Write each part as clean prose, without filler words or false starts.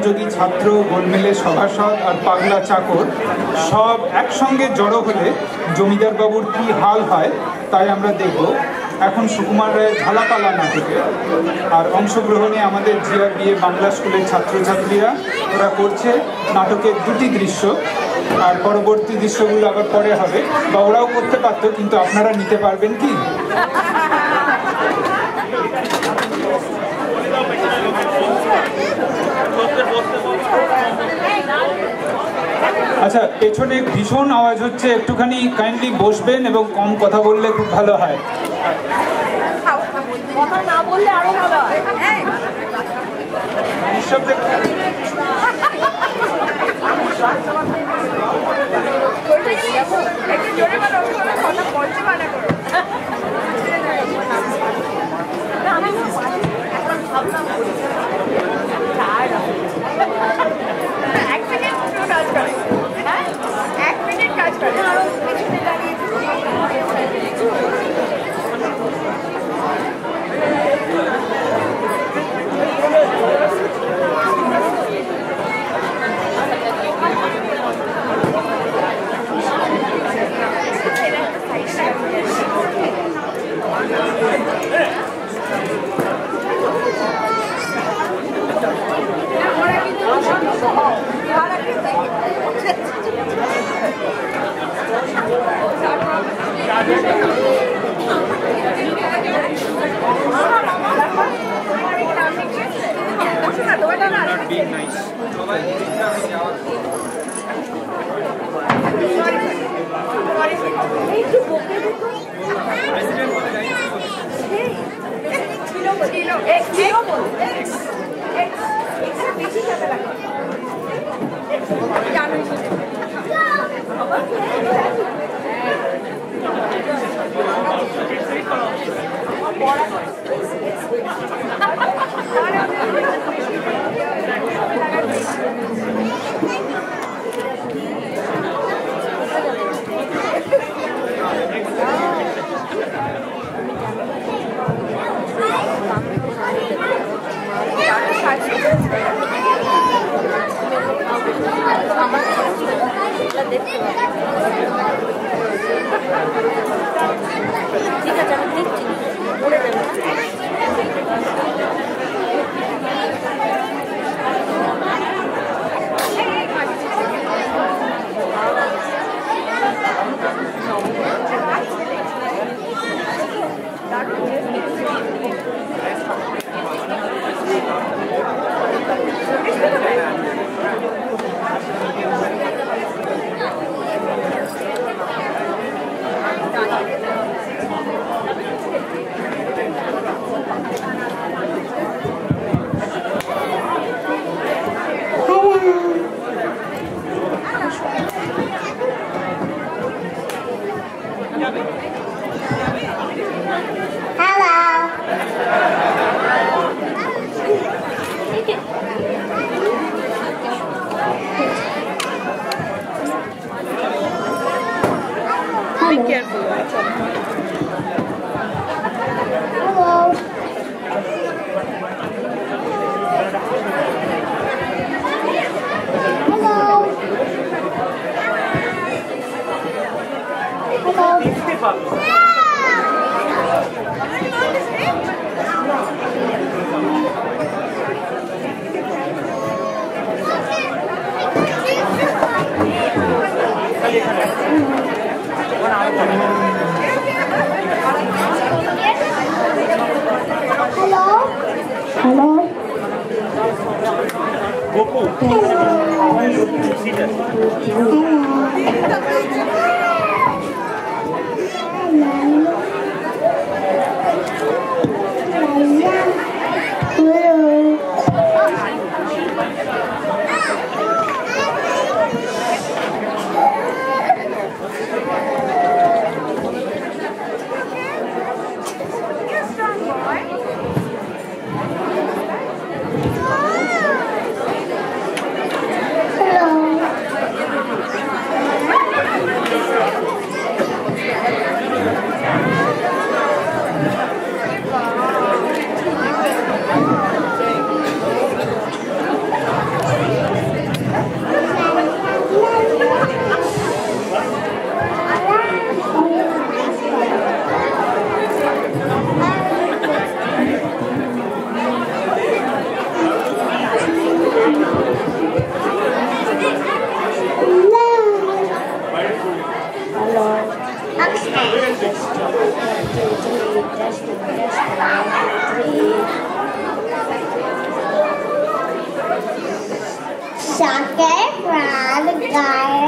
সহযোগী ছাত্র, গোলমেলে সভাসদ আর পাগলা চাকর সব একসঙ্গে জড়ো হলে জমিদার বাবুর কি হাল হয় তাই আমরা দেখব এখন সুকুমার রায়ের ঝালাপালা নাটকে। আর অংশগ্রহণে আমাদের জিআরবিএ বাংলা স্কুলের ছাত্রছাত্রীরা, ওরা করছে নাটকের দুটি দৃশ্য, আর পরবর্তী দৃশ্যগুলো আবার পরে হবে, বা ওরাও করতে পারতো, কিন্তু আপনারা নিতে পারবেন কি? আচ্ছা, পেছনে ভীষণ আওয়াজ হচ্ছে, একটুখানি কাইন্ডলি বসবেন এবং কম কথা বললে খুব ভালো হয়। কথা না বললে আরো ভালো হয়। নিঃশব্দে একটু জোরে কথা বলতে মানা করো। আমি এখন ভাবলাম 1 সেকেন্ড কাজ করে, হ্যাঁ 1 মিনিট কাজ করে, আরো পিছনে দাঁড়িয়ে শাকের প্রাণ গায়ে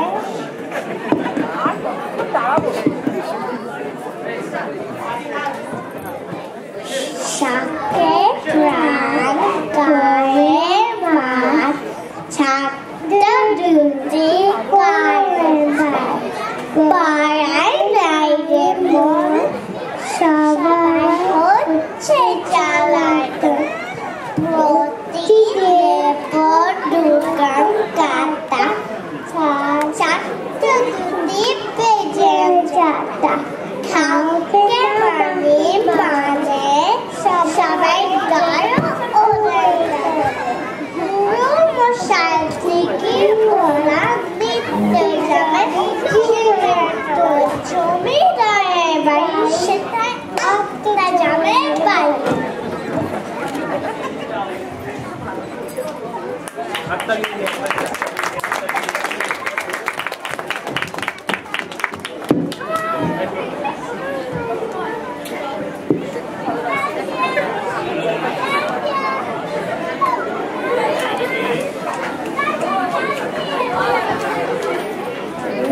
শাকের প্রাণ গায়ে ভাত ছাড়তে দুটি করে ভাই পাড়ায় নাই রে মন সবাই হচ্ছে চালাত প্রতিদিনের পর দোকান কাটা চারটে দুটি পেজে চাটা খাওয়াতে পানি মানে সবাই গায়ে ওদের পুরো মশাই থেকে ওরা দিতে যাবে তো জমিদারের বাড়ি সেটাই আপনারা যাবে বাড়ি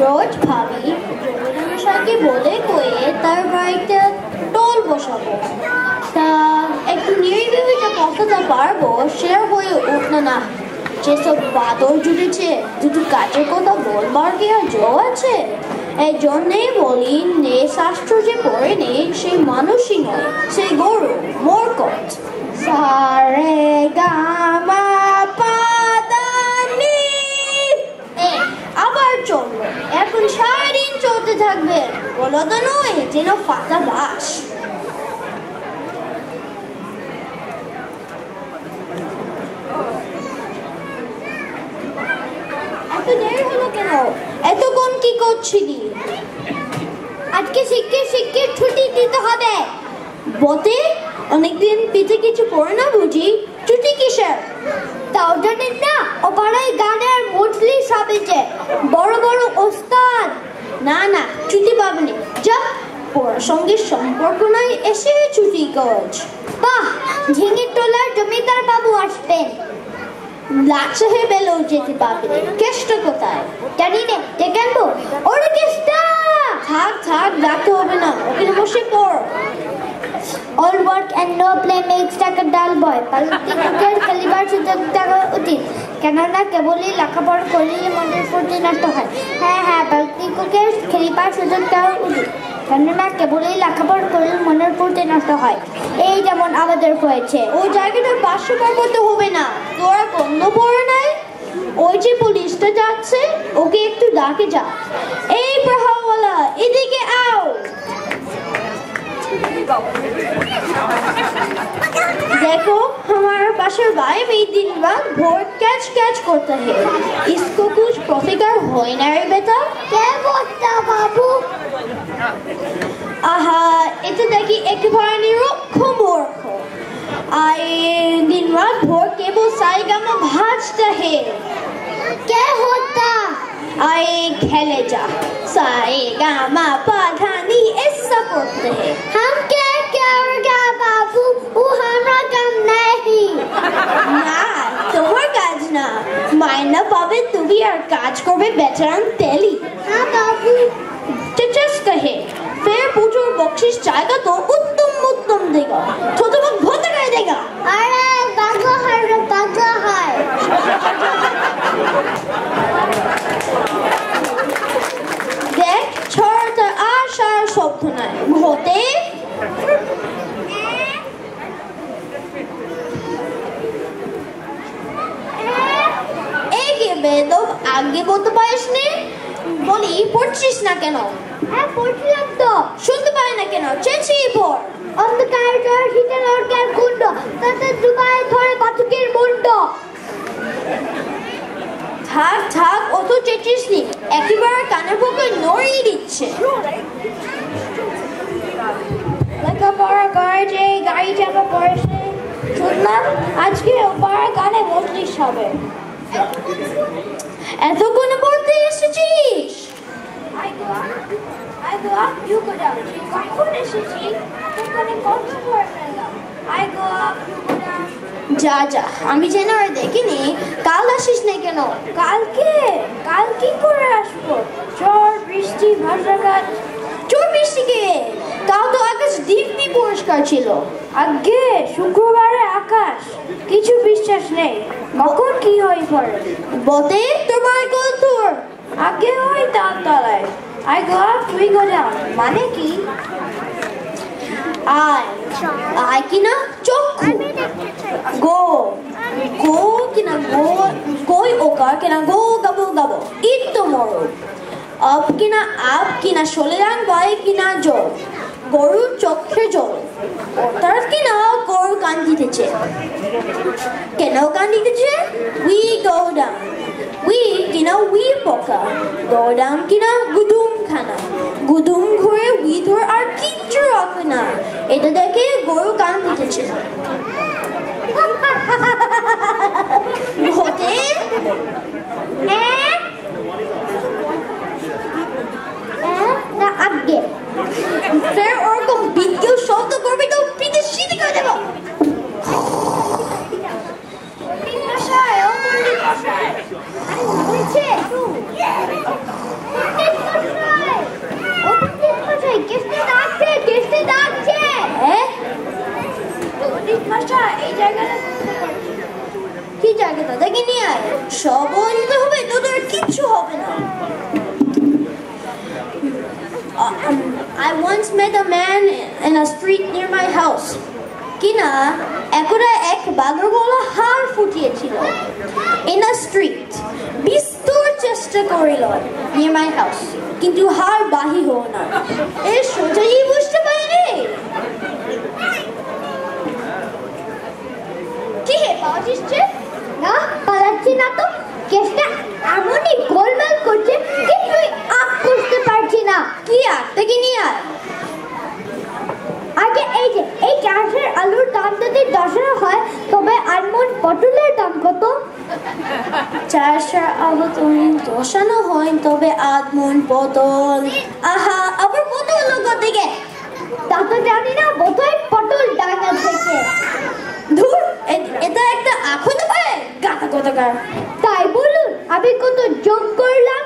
রোজ ভাবি জমিদারমশাইকে বলে কয়ে তার বাড়িতে টোল বসাবো, তা একটু নিরিবিলিতে বসাতে পারবো সেটা হয়ে উঠল না। যেসব বাদর জুটেছে দুটো কাজের কথা বলবার কি আর জো আছে? এই জন্যেই বলি নে শাস্ত্র যে পড়ে নেই সেই মানুষই নয়, সেই গরু মরকট। সারে গামা পাদানি আবার চললো, এখন সারাদিন চলতে থাকবে, বলো তো নয় যেন ফাটা বাস। এত দেরি হলো কেন? এতক্ষণ কি করছিলি? আজকে শিখে ছুটি দিতে হবে। বটে, অনেকদিন পিঠে কিছু পড়ে না বুঝি? ছুটি কিসের? তাও জানেন না, ও পাড়ায় গানের মজলি সাবেছে বড় বড় ওস্তাদ। না না, ছুটি পাবনি, যা পড়ার সঙ্গে সম্পর্ক নাই, এসে ছুটি কাজ। বাহ, ঝিঙের টোলার জমিদার বাবু আসবেন। লাট সাহেব এলেও যেতে পারবে, কেষ্ট কোথায়? জানি না, ডেকে আনবো। ওরে কেষ্টা! থাক থাক, ডাকতে হবে না, ওকে বসে পড়। All work and no play makes like a dull boy. পালতিকুকের খেলিবার সুযোগ দেওয়া উচিত, কেননা কেবলই লেখাপড়া করলে মনের ফুর্তি নষ্ট হয়। হ্যাঁ হ্যাঁ, পালতিকুকের খেলিবার সুযোগ দেওয়া উচিত, কেননা কেবলই লেখাপড়া করলে মনের ফুর্তি নষ্ট হয়। এই যেমন আমাদের হয়েছে। ওই জায়গাটা 500 বার করতে হবে না, তোরা গন্ধ পড়ে নাই? ওই যে পুলিশটা যাচ্ছে, ওকে একটু ডাকে যা। এই প্রহারওয়ালা, এদিকে আও। देखो हमारे पाशेर भाई में दिन बाद भोर कैच कैच करता है, इसको कुछ प्रतिकार होए ना रे बेटा? क्या बोलता बाबू? आहा, इते देखी एक बार निरुक्ष मूर्ख आए दिन रात भोर केवल सारेगामा भाजता है। क्या होता? आए खेले जा, सारेगामा पाधानी ऐसा पढ़ते हैं। हम क्या करेगा बाबू? वो हमारा काम नहीं। না, তোমার কাজ না, মাইনা পাবে তুমি আর কাজ করবে বেচারান তেলি। हाँ बाबू। चचस कहे फिर पूछो बख्शिश चाहेगा तो उत्तम उत्तम देगा, तो तुम्हें बहुत कर देगा। अरे बागो है। देख छोड़ता आशार शब्द নাই ঘটে। বেদব আগে বলতে পারিস নি? বলি পড়ছিস না কেন? হ্যাঁ পড়ছিলাম তো। শুনতে পাই না কেন? চেঁচিয়ে পড়। অন্ধকার ঘর শীতল অর্কের কুণ্ড, তাতে ডুবায় ধরে বাতুকের মুন্ড। থাক থাক, অত চেঁচিস নি, একেবারে কানের পক্ষে নড়িয়ে দিচ্ছে। লেখাপড়া করে যে গাড়ি চাপা পড়েছে, শুনলাম আজকে ওপাড়া গানে মজলিস হবে। এতক্ষণ পড়তে এসেছিস? যা যা, আমি যেন আর দেখিনি, কাল আসি আসিস না কেন? কালকে কাল কি করে আসবো? ঝড় বৃষ্টি বজ্রঘাত। ঝড় বৃষ্টি কে? তাও তো আকাশ দিব্যি পরিষ্কার ছিল। আগে শুক্রবারে আকাশ কিছু বিশ্বাস নেই, কখন কি হয়ে পড়ে। বটে, তোর বাড়ি কত দূর? আগে ওই তালতলায়। I go up, we go down মানে কি? আয় কিনা চক্ষু, গো গো কিনা গো, গই ওকার কিনা গো গাবো গাবো, ঈদ তো মরো। আপ কিনা সলেরাং বাই কিনা জল, গরুর চোখে জল। অর্থাৎ কিনা গরু কান দিতেছে। কেন কান দিতেছে? We go down. We কিনা উই পোকা, go down কিনা গুদুম খানা, গুদুম ঘুরে উই ধরে আর কিচ্ছু রাখে না। এটা দেখে গরু কান দিতেছে। হতে না আগে ফের ওরকম বিদ্যুৎ শব্দ করবি তো পিঠে সিঁড়ি করে দেবো। কি জায়গাটা দেখে নিয়ে আয়, সব নিতে হবে, তোদের কিচ্ছু হবে না। I once met a man in a street near my house. কিনা একরা এক বাঘের গলা হাড় ফুটিয়েছিল। In a street, বিস্তর চেষ্টা করিল near my house, কিন্তু হাড় বাহি হল না। এর সোজাই বুঝতে পারি রে। কি হে পাওয়াছিস? না পালাচ্ছি না তো, কেসটা এমনই গোলমাল করছে কিছুই আপ করতে পারছি না। কি আর দেখি নিয়ে আয়। আগে এই যে এই চাষের আলুর দাম যদি 10 হয় তবে আনমন পটলের দাম কত? চাষের আলু তুমি 10 হয় তবে 8 মণ পটল। আহা, আবার কত হলো দিকে? তা তো জানি না, বোধহয় পটল ডাঙা থেকে। ধুর, এটা একটা আখ হতে পারে? গাধা কোথাকার। তাই বলুন, আমি কত যোগ করলাম,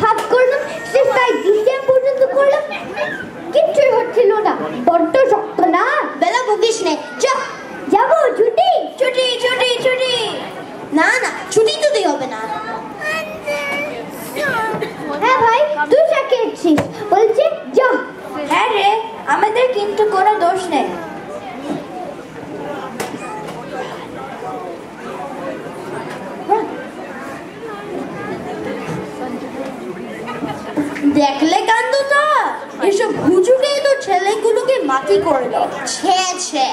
ভাগ করলাম, তাই ডিসেম্বর পর্যন্ত করলাম, কিচ্ছুই হচ্ছিল না। বড্ড শক্ত না। বেলা বকিস নে, যা। যাবো ছুটি ছুটি ছুটি ছুটি। না না, ছুটি তো দিয়ে হবে না। হ্যাঁ ভাই, তুই চাকিয়েছিস, বলছি যা। হ্যাঁ রে, আমাদের কিন্তু কোনো দোষ নেই। দেখলে কান্দটা, এসব হুজুগে তো ছেলেগুলোকে মাটি করে দাও। ছে ছে।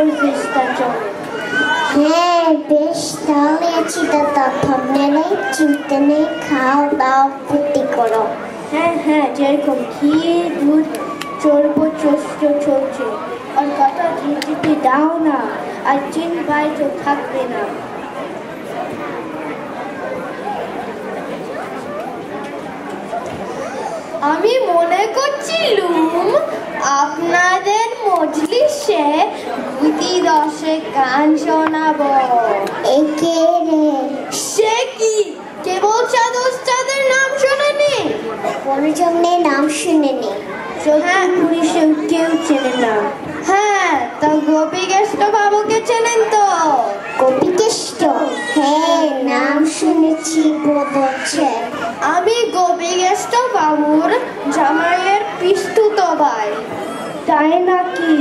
সুন্দর ভিস্তা চলে। হ্যাঁ বেশ, তাহলে আছি দাদা, ভাবনা নেই, চিন্তা নেই, খাও দাও ফুর্তি করো। হ্যাঁ হ্যাঁ, যেরকম ঘিয়ে দুধ চলবো চলছে, আর কথা ঝিঝিতে দাও না, আর চিনবাই তো থাকবে না। আমি মনে করছিলুম আপনাদের মজলিসে গুটি দশে গান শোনাবো। একে রে? সে কি, কেবল চাঁদ ওস্তাদের নাম শোনেনি? পরিজনের নাম শুনেনি। হ্যাঁ, পুলিশেও কেউ চেনে না। হ্যাঁ, তা গোপী কেষ্ট বাবুকে চেনেন তো? গোপী কেষ্ট? হ্যাঁ, নাম শুনেছি বলছে। আমি গোপী কেষ্ট বাবুর জামাইয়ের পিস্তুত ভাই। তাই নাকি?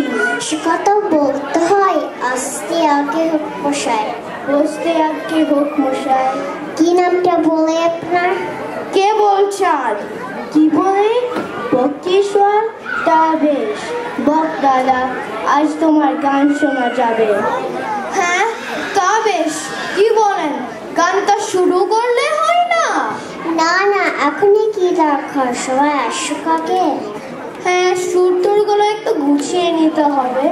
সে কথা বলতে হয়, আস্তে আগে হোক মশাই। বসতে আগে হোক মশাই। কি নামটা বলে আপনার? কে বলছেন? কি বলে? বক্রেশ্বর? তা বেশ, বক দাদা, আজ তোমার গান শোনা যাবে। হ্যাঁ তা বেশ, কি বলেন, গানটা শুরু করলে হয় না? না না, এখনই কি দরকার, সবাই আসুক আগে। হ্যাঁ, সুরগুলো একটু গুছিয়ে নিতে হবে।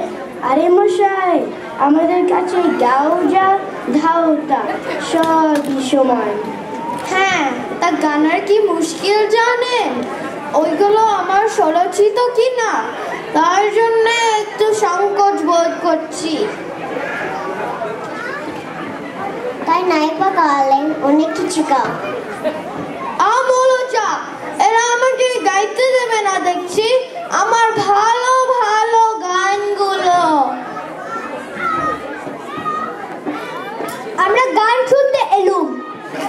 আরে মশাই, আমাদের কাছে গাও যা ধাও তা সবই সমান। হ্যাঁ, তা গানের কি মুশকিল জানেন? ওইগুলো আমার স্বরচিত কি না, তার জন্য একটু সংকোচ বোধ করছি। তাই নাই বা গালেন, অনেক কিছু গাও। আমলচা, এরা আমাকে গাইতে দেবে না দেখছি আমার ভালো ভালো গানগুলো। আমরা গান শুনতে এলুম।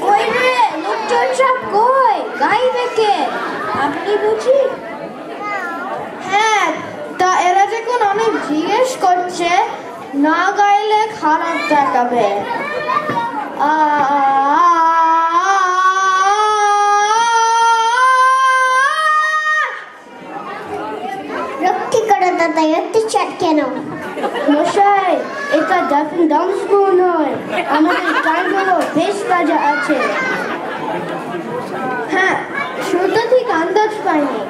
কই রে, লোকজন সব কই? গাইবে কে? আপনি বুঝি? হ্যাঁ, তা এরা যখন অনেক জিজ্ঞেস করছে, না গাইলে খারাপ দেখাবে। রক্তি করো দাদা, রক্তি চাট কেন? মশাই, এটা ডাফিন ডান্স স্কুল নয়, আমাদের গানগুলো বেশ বাজা আছে। হ্যাঁ, শুরুটা ঠিক আন্দাজ পাইনি,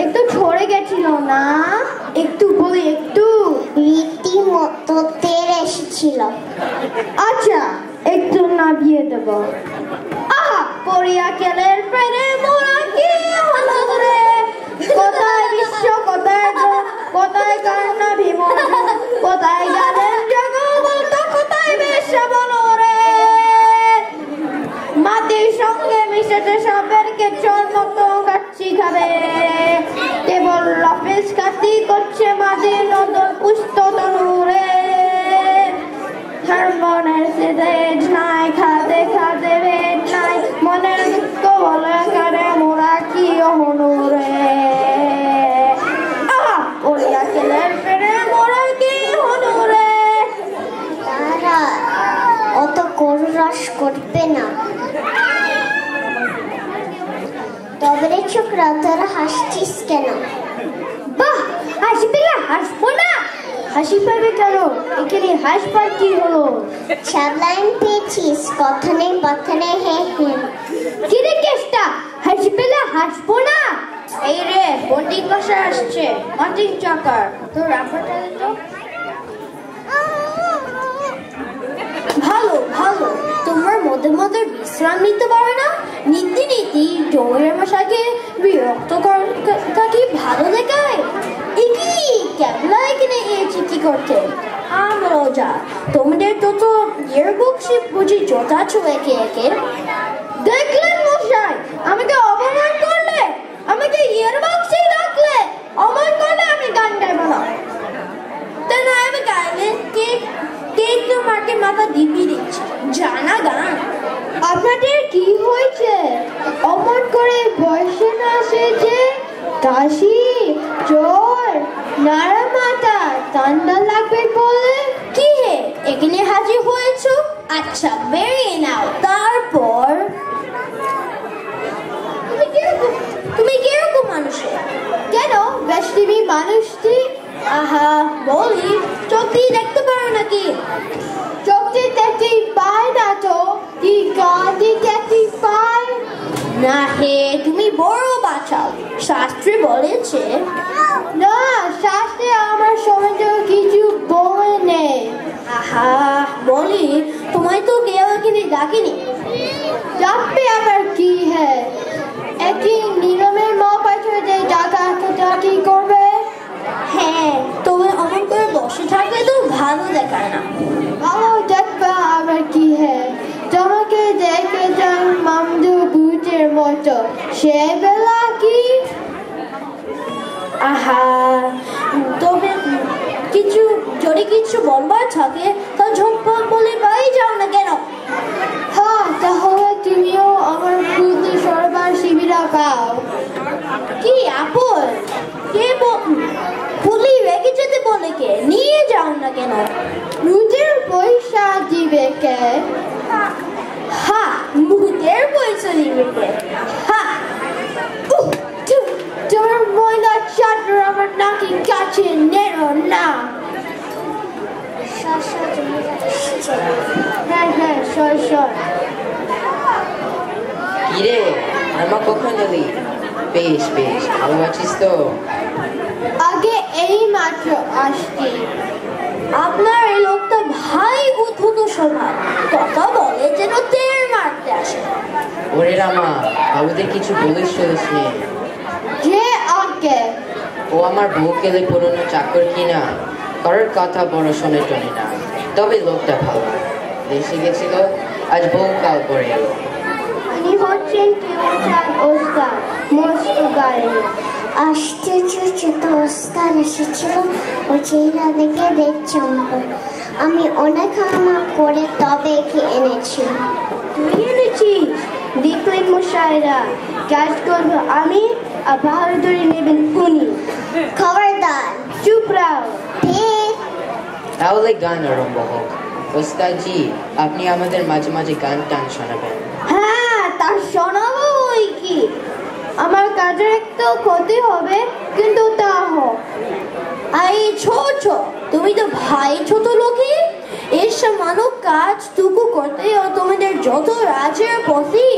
একটু ছড়ে গেছিল না? একটু বলি, একটু রীতিমতো তেল এসেছিল। আচ্ছা, একটু নামিয়ে দেব। আহা, পড়িয়া গেলেন প্রেমে মোরা কি হলো রে, কোথায় বিশ্ব, কোথায় কোথায় কান্না ভীমন, কোথায় গেলেন জগবন্ত, কোথায় বিশ্ব বলো রে। মাটির সঙ্গে মিশেছে সাপের কেচর মতো কাচ্ছি খাবে, কেবল লপেস কাটি করছে মাটির নদর পুষ্ট তনুরে। মনের সেদেজ নাই, খাদে খাদে বেদ নাই, মনের দুঃখ বলে করে মোরা কি হনুরে। আহা, ওরিয়া গেলেন ফেরে মোরা কি হনুরে। তারা অত গরু রস করবে না। তবে রে ছোকরা, তোরা হাসছিস কেন? বাহ, হাসি পেলে হাসবো না? হাসি পাবে কেন? এখানে হাসবার কি হলো? সাবলাইন পেয়েছিস, কথা নেই বার্তা নেই, হে হে। কিরে কেষ্টা, হাসি পেলে হাসবো না? এই রে, বন্ডিং কষা আসছে, মাটিং চাকার, তোর রাখাটা তো ভালো ভালো। তোমার মধ্যে মধ্যে বিশ্রাম নিতে পারে না? নীতি নীতি জমির মশাকে বিরক্ত করাটা কি ভালো দেখায়? কি ক্যাবলা এখানে এসেছি কি করতে? আমরাও যা, তোমাদের তো ইয়ের বক্সি বুঝি জোতা ছুঁয়ে কে একে। দেখলেন মশাই, আমাকে অপমান করলে, আমাকে ইয়ের বক্সে রাখলে, অপমান করলে আমি গান গাইব না। তা না আমি গাইলে কে কে তোমাকে মাথা দিবি দিচ্ছে, জানা গান। আপনাদের কি হয়েছে? অমন করে বসে না সেজে, কাশি, জ্বর, নাড়া মাথা, ঠান্ডা লাগবে বলে কি হে এখানে হাজির হয়েছো? আচ্ছা, বেরিয়ে নাও। তারপর তুমি কিরকম মানুষ? কেন বেশ তুমি মানুষটি? আহা, বলি চোখ দিয়ে দেখতে পারো নাকি? চোখটি দেখতে পায় না তো, কি গানটি দেখতে পায় না হে, তুমি বড় বাচাল। শাস্ত্রে বলেছে। না, শাস্ত্রে আমার সম্বন্ধে কিছু বলে নেই। আহা, বলি তোমায় তো কেউ এখানে ডাকেনি। ডাকবে আবার কি? হ্যাঁ, একই নিয়মের মা পাঠিয়ে ডাকি করবে। হ্যাঁ, তবে অমন করে বসে থাকলে তো ভালো দেখায় না। ভালো দেখবে আবার কি? হ্যাঁ, তোমাকে দেখে যান মামদু ভূতের মতো, সে বেলা কি? আহা, তবে যদি কিছু বলবার থাকে তা ঝটপট বলে বাড়ি যাও না কেন? হ্যাঁ, তাহলে তুমিও আমার বুদ্ধি সরবার শিবিরা পাও। কি আপল? কে বলি রেখে যেতে বলে কে? নিয়ে যাও না কেন? ভূতের পয়সা দিবে কে? হা, ভূতের পয়সা দিবে কে? হা, তোমার ময়লা চাদর আমার নাকি কাছে নেড়ো না। হ্যাঁ হ্যাঁ, সর সর। কিরে রামা, কখন এলি? বেশ বেশ, ভালো আছিস তো? আগে এই মাত্র আসছি। আপনার এই লোকটা ভাই উদ্ধত স্বভাব, কথা বলে যেন তেল মারতে আসে। ওরে রামা, বাবুদের কিছু বলিস চলিস নে। যে আগে ও আমার বউ কেলে পুরনো চাকর কিনা, কারোর কথা বড় শোনে টনে না। তবে লোকটা ভালো, দেশে গেছিল, আজ বউ কাল করে এলো। উনি হচ্ছেন কেমন ওস্তাদ মস্ত গায়ে। আশ্চর্য ছোট ওস্তাদ এসেছিল ও চেহারা দেখে দেখছম্প। আমি অনেক হামা করে তবে একে এনেছি। তুই এনেছিস? দেখলেন মশাইরা, কাজ করবো আমি আর বাহাদুরি নেবেন উনি। খবরদার, চুপ রাও। ঠিক। তাহলে গান আরম্ভ হোক। ওস্তাদজি, আপনি আমাদের মাঝে মাঝে গান টান শোনাবেন। হ্যাঁ, তা শোনাবো। ওই কি, আমার কাজের একটু ক্ষতি হবে, কিন্তু তা হোক। আই ছোট, তুমি তো ভাই ছোট লোকে, এর সামান্য কাজ টুকু করতে ও তোমাদের যত রাজের পথি।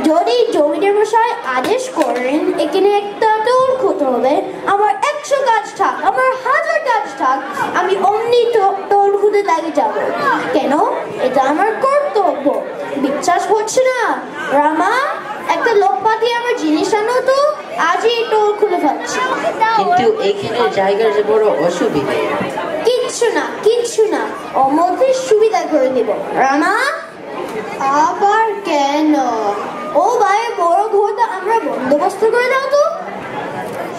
যদি জমিদার মশাই আদেশ করেন এখানে একটা টোল খুঁতে হবে, আমার 100 কাজ থাক, আমার 1000 কাজ থাক, আমি অমনি টোল খুঁতে লাগে যাব। কেন? এটা আমার কর্তব্য। বিশ্বাস হচ্ছে না? রামা, একটা লোক পাঠিয়ে আমার জিনিস আনো তো, আজই টোল খুলে ফেলছি। কিন্তু এইখানে জায়গার যে বড় অসুবিধে। কিচ্ছু না, ওর মধ্যে সুবিধা করে দেব। রামা, আবার কেন? ও ভাই, বড় ঘরটা আমরা বন্দোবস্ত করে দাও তো।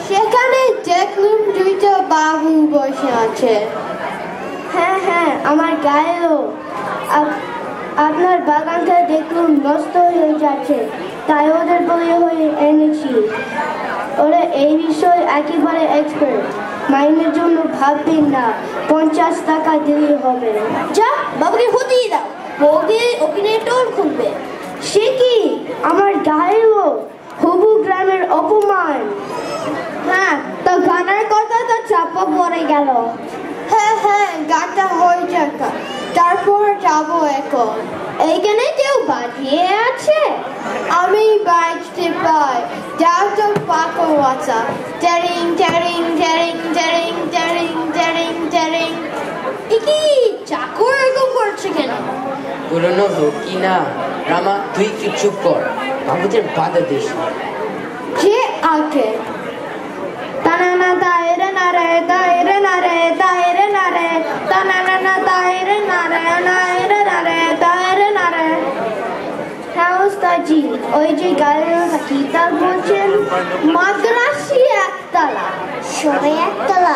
সেখানে দেখলুম দুইটা বাবু বসে আছে। হ্যাঁ হ্যাঁ, আমার গায়ে লোক। আপনার বাগানটা দেখলুম নষ্ট হয়ে যাচ্ছে, তাই ওদের বলে হয়ে এনেছি। ওরা এই বিষয়ে একেবারে এক্সপার্ট। মাইনের জন্য ভাববেন না, 50 টাকা দিলেই হবে। যা, বাবাকে হতিয়ে দাও, বউকে ওখানে টোল খুলবে। সে কি, আমার গায়ে লোক, হবু গ্রামের অপমান। হ্যাঁ, তো গানের কথা তো চাপা পড়ে গেল। হ্যাঁ হ্যাঁ, গানটা হয়ে যাক, তারপর যাবো। এখন এইখানে কেউ বাজিয়ে আছে? আমি বাজতে পাই। যাও তো পাকো বাচ্চা। টেরিং টেরিং টেরিং টেরিং টেরিং টেরিং টেরিং। কি চাকর এরকম করছে কেন? পুরনো লোক কি না? রামা, তুই কি চুপ কর, বাবুদের বাধা দিস না। যে আগে তানানা তাইরে নারে তাইরে নারে তাইরে নারে তানানা তাইরে নারে নাইরে নারে তাইরে নারে। হ্যাঁ ওস্তাদজি, ওই যে গাড়ির কি তাল বলছেন? মাদ্রাসি একতলা। সবাই একতলা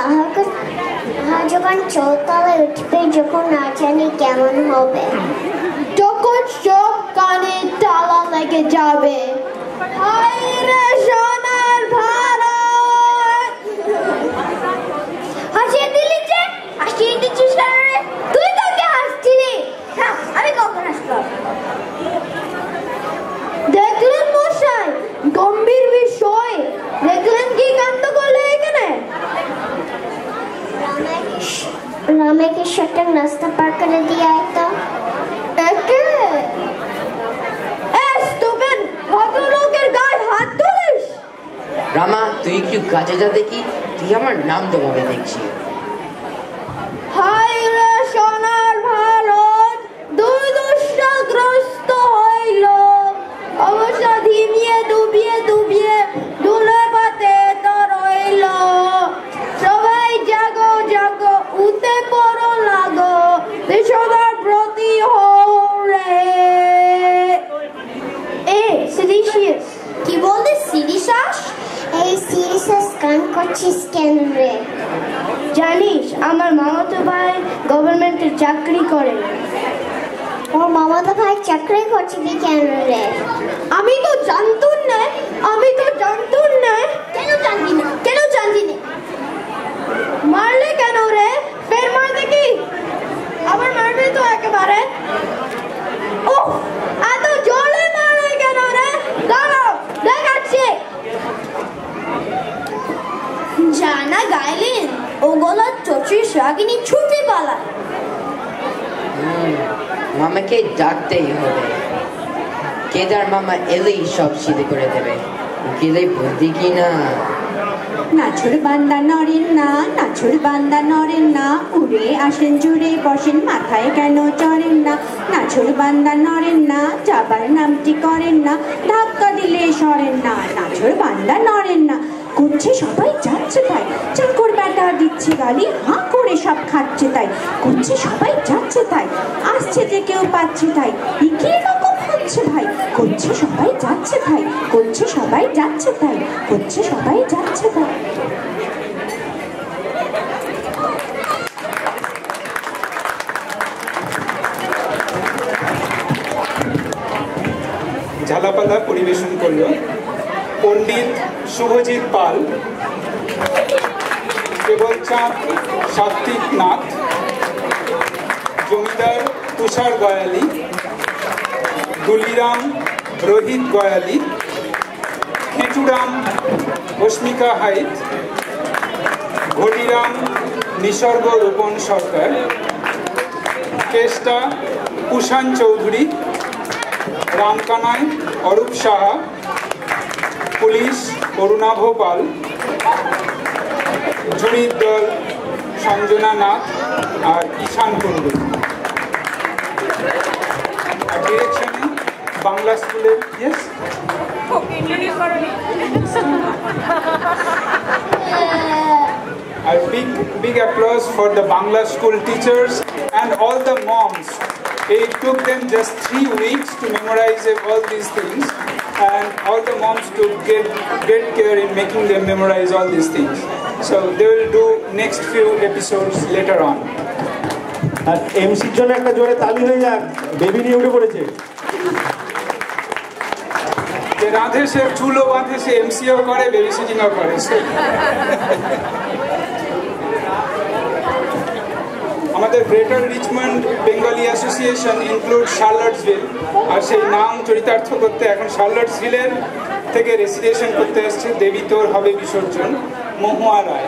যখন চৌতলায় উঠবে, যখন না জানি কেমন হবে, তখন সব কানে তালা লেগে যাবে। হায় রে সোনার ভারত! হাসিয়ে দিলি যে? হাসিয়ে দিচ্ছিস কেন রে? তুই তো কে হাসছিলি? না, আমি কখন আসলাম? দেখলেন মশাই, গম্ভীর বিষয়। দেখলেন কি কাণ্ড করলে এখানে? রামেকে সাথে রাস্তা পার করে দিয়ে আয়তো একে স্টুপিড ভদ্রলোকের গায়ে হাত তুলিস? রামা তুই একটু কাজে যা দেখি, তুই আমার নাম জমাবে দেখছি। হাই রে সোনার ভারত, দুই দুষ্টগ্রস্ত হইল, অবশ্য ধিমিয়ে ডুবিয়ে ডুবিয়ে দুলে পাতে তো রইল। সবাই জাগো জাগো, উঠে পড়ো লাগো, দেশবার প্রতি হরে। সিরিয়াস কি বলতে? সিরিয়াস? এই সিরিয়াস গান করছিস কেন রে? জানিস আমার মামাতো ভাই গভর্নমেন্টের চাকরি করে। ওর মামাতো ভাই চাকরি করছে কি কেন রে? আমি তো জানতুম না, আমি তো জানতুম না। কেন জানবি না? কেন জানবি না? মারলে কেন রে? ফের মার দেখি। আবার মারবে তো একেবারে। ও এত জোরে মারে কেন রে? দাঁড়াও দেখাচ্ছি। জানা গাইলেন ওগুলো চচুর রাগিনী ছুটে পালায়। মামাকে ডাকতেই হবে। কেদার মামা এলেই সব সিধে করে দেবে। গেলে বুদ্ধি কি না? নাছুর বান্দা নরেন না, নাছুর বান্দা নরেন না, উড়ে আসেন জুড়ে বসেন, মাথায় কেন চড়েন না? নাছুর বান্দা নরেন না, যাবার নামটি করেন না, ধাক্কা দিলে সরেন না। নাছুর বান্দা নরেন না, করছে সবাই যাচ্ছে তাই, চাকর বেটা দিচ্ছে গালি, হাঁ করে সব খাচ্ছে তাই, করছে সবাই যাচ্ছে তাই, আসছে যে কেউ পাচ্ছে তাই, কি রকম হচ্ছে ভাই, করছে সবাই যাচ্ছে তাই, করছে সবাই যাচ্ছে তাই, করছে সবাই যাচ্ছে তাই। ঝালাপালা পরিবেশন করল পণ্ডিত শুভজিৎ পাল, কেবলচাঁদ সাত্বিক নাথ, জমিদার তুষার গয়ালি, দুলিরাম রোহিত গয়ালি, খেটুরাম অস্মিকা হাইত, ঘটিরাম নিসর্গ রূপন সরকার, কেষ্টা কুষাণ চৌধুরী, রামকানাই অরূপ সাহা, পুলিশ অরুণাভ পাল, জুরির দল সঞ্জনা নাথ আর ঈশান কুণ্ডু। আর ডিরেকশনে বাংলা স্কুলের yes a big applause for the Bangla school teachers and all the moms. It took them just 3 weeks to memorize all these things, and all the moms took great care in making them memorize all these things. So they will do next few episodes later on. আর এমসির জন্য একটা জোরে তালি হয়ে যাক, baby নিয়ে উঠে পড়েছে। যে রাধে সে চুলো বাঁধে, সে এমসিও করে, বেবি সিটিংও করে। আমাদের greater Richmond Bengali association include Charlottesville, আর সেই নাম চরিতার্থ করতে এখন শার্লটসভিলের থেকে রেসিডেশন করতে আসছে দেবী তোর হবে বিসর্জন মহুয়া রায়।